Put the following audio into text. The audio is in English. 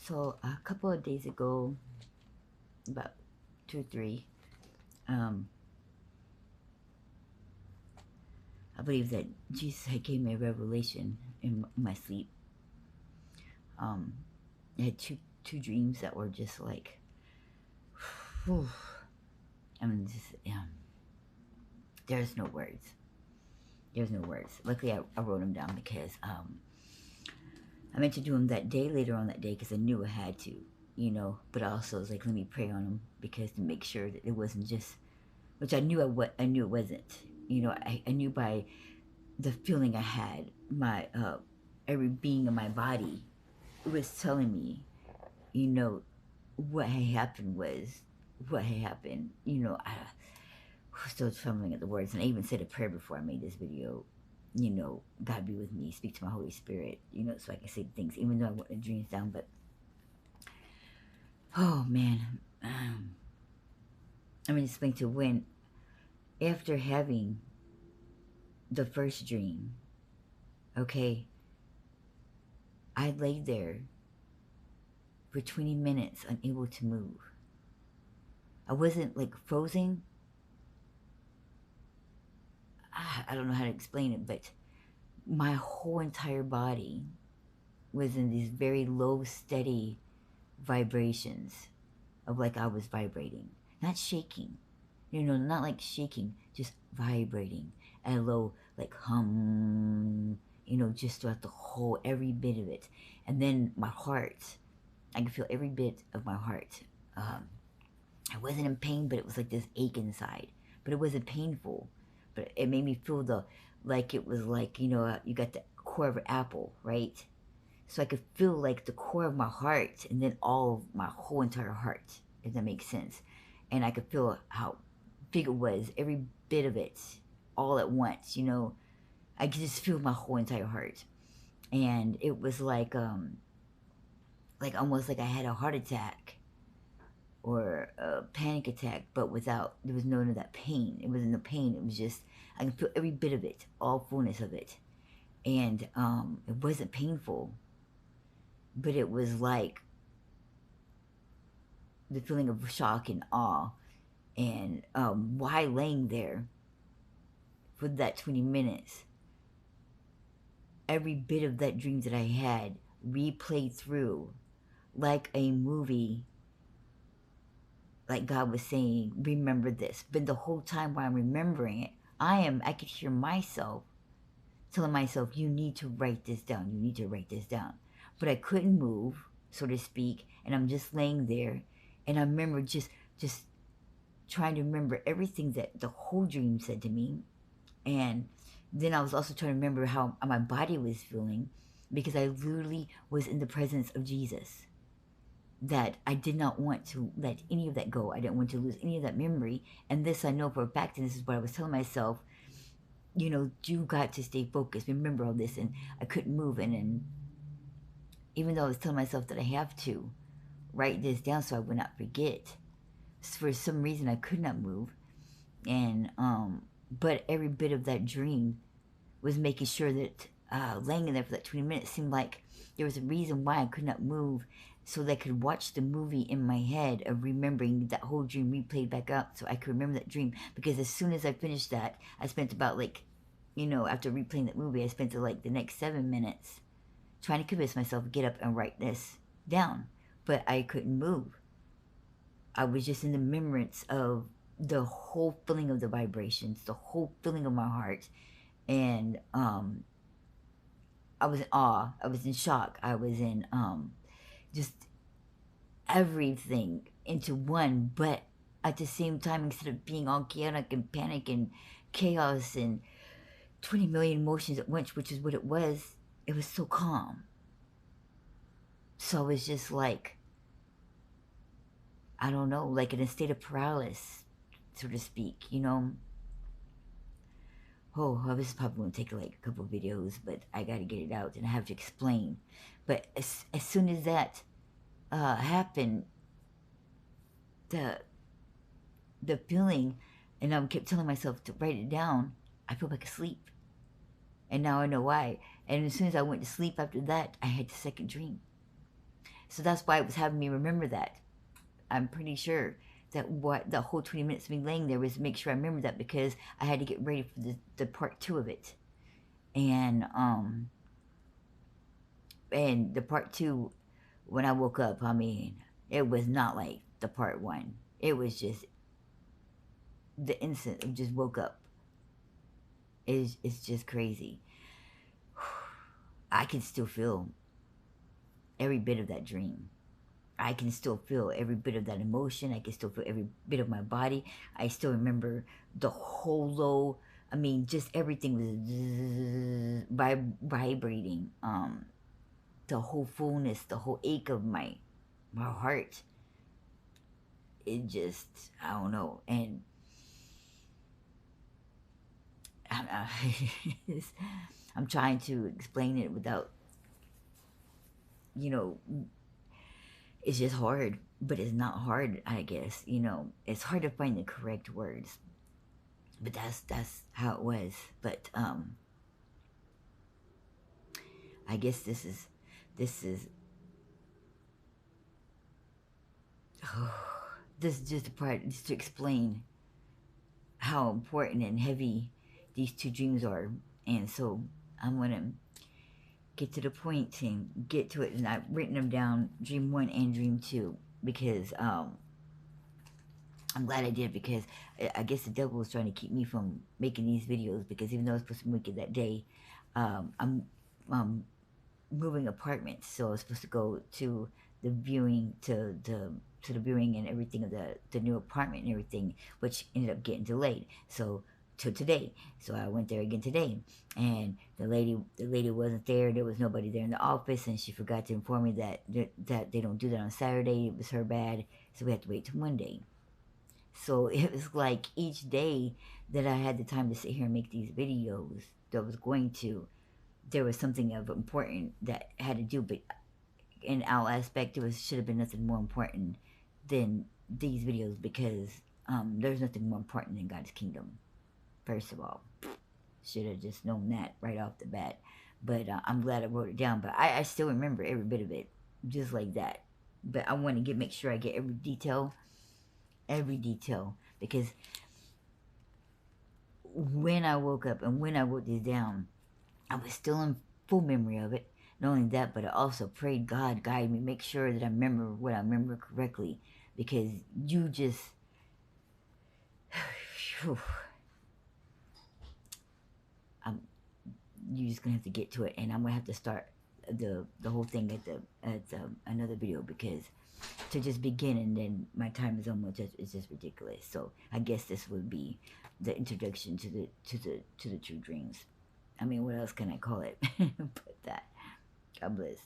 So a couple of days ago, about 2 or 3, um, I believe that Jesus had gave me a revelation in my sleep. Um, I had two dreams that were just like, whew, I mean, there's no words. There's no words. Luckily, I wrote them down because I meant to do them that day, later on that day, because I knew I had to, But I also was like, let me pray on them because to make sure that it wasn't just, which I knew I knew it wasn't. I knew by the feeling I had, my every being of my body was telling me, what had happened was what had happened. I was still trembling at the words, and I even said a prayer before I made this video. God be with me, speak to my Holy Spirit, so I can say things, even though I wrote the dreams down. But oh man, I'm gonna explain to when after having the first dream, okay, I lay there for 20 minutes unable to move. I wasn't like frozen. I don't know how to explain it, but my whole entire body was in these very low, steady vibrations of like I was vibrating, not shaking, not like shaking, just vibrating at a low, like hum, just throughout the whole, every bit of it. And then my heart, I could feel every bit of my heart. I wasn't in pain, but it was like this ache inside. But it wasn't painful. But it made me feel like it was like, you got the core of an apple, right? So I could feel like the core of my heart and then all of my whole entire heart, if that makes sense. And I could feel how big it was, every bit of it, all at once, I could just feel my whole entire heart. And it was like almost like I had a heart attack or a panic attack, but there was none of that pain. It wasn't the pain. It was just, I can feel every bit of it, all fullness of it. And it wasn't painful, but it was like the feeling of shock and awe. And why laying there for that 20 minutes, every bit of that dream that I had replayed through like a movie, like God was saying, remember this. But the whole time while I'm remembering it, I could hear myself telling myself, you need to write this down. You need to write this down. But I couldn't move, so to speak. And I'm just laying there. And I remember just trying to remember everything that the whole dream said to me. And then I was also trying to remember how my body was feeling, because I literally was in the presence of Jesus. That I did not want to let any of that go. I didn't want to lose any of that memory. And this I know for a fact, and this is what I was telling myself, you got to stay focused. Remember all this. And I couldn't move. And even though I was telling myself that I have to write this down so I would not forget, for some reason I could not move. And but every bit of that dream was making sure that laying in there for that 20 minutes seemed like there was a reason why I could not move, so that I could watch the movie in my head of remembering that whole dream replayed back up, so I could remember that dream. Because as soon as I finished that, I spent about after replaying that movie, I spent the next 7 minutes trying to convince myself to get up and write this down. But I couldn't move. I was just in the remembrance of the whole feeling of the vibrations, the whole feeling of my heart. And I was in awe. I was in shock. I was in just everything into one. But at the same time, instead of being all chaotic and panic and chaos and 20 million emotions at once, which is what it was so calm. So I was just like, I don't know, like in a state of paralysis, so to speak, Oh, this is probably going to take like a couple of videos, but I got to get it out and I have to explain. But as soon as that happened, the feeling, and I kept telling myself to write it down, I feel like asleep. And now I know why. And as soon as I went to sleep after that, I had the second dream. So that's why it was having me remember that. I'm pretty sure that what the whole 20 minutes of me laying there was to make sure I remember that, because I had to get ready for the part two of it. And the part two, when I woke up, I mean, it was not like the part one. It was just the instant of just woke up. It's just crazy. I can still feel every bit of that dream. I can still feel every bit of that emotion. I can still feel every bit of my body. I still remember the whole low. I mean, just everything was vibrating. The whole fullness, the whole ache of my heart. It just, I don't know. And I'm trying to explain it without, you know, it's just hard, but it's not hard, I guess. It's hard to find the correct words, but that's how it was. But I guess this is this is just a part, just to explain how important and heavy these two dreams are. And so I'm gonna get to the point and get to it, and I've written them down, dream one and dream two, because I'm glad I did, because I guess the devil was trying to keep me from making these videos, because even though I was supposed to make it that day, I'm moving apartments, so I was supposed to go to the viewing, to the viewing and everything of the new apartment and everything, which ended up getting delayed. So to today, so I went there again today, and the lady wasn't there. There was nobody there in the office, and she forgot to inform me that they don't do that on Saturday. It was her bad, so we had to wait till Monday. So it was like each day that I had the time to sit here and make these videos, that was going to, there was something of important that I had to do, but in our aspect, it was, should have been nothing more important than these videos, because there's nothing more important than God's kingdom. First of all, should have just known that right off the bat. But I'm glad I wrote it down. But I still remember every bit of it, just like that. But I want to make sure I get every detail, because when I woke up and when I wrote this down, I was still in full memory of it. Not only that, but I also prayed God guide me, make sure that I remember what I remember correctly, because you just, I'm, you just gonna have to get to it, and I'm gonna have to start the whole thing at another video, because to just begin and then my time is almost just, it's just ridiculous. So I guess this would be the introduction to the true dreams. I mean, what else can I call it? But that. God bless.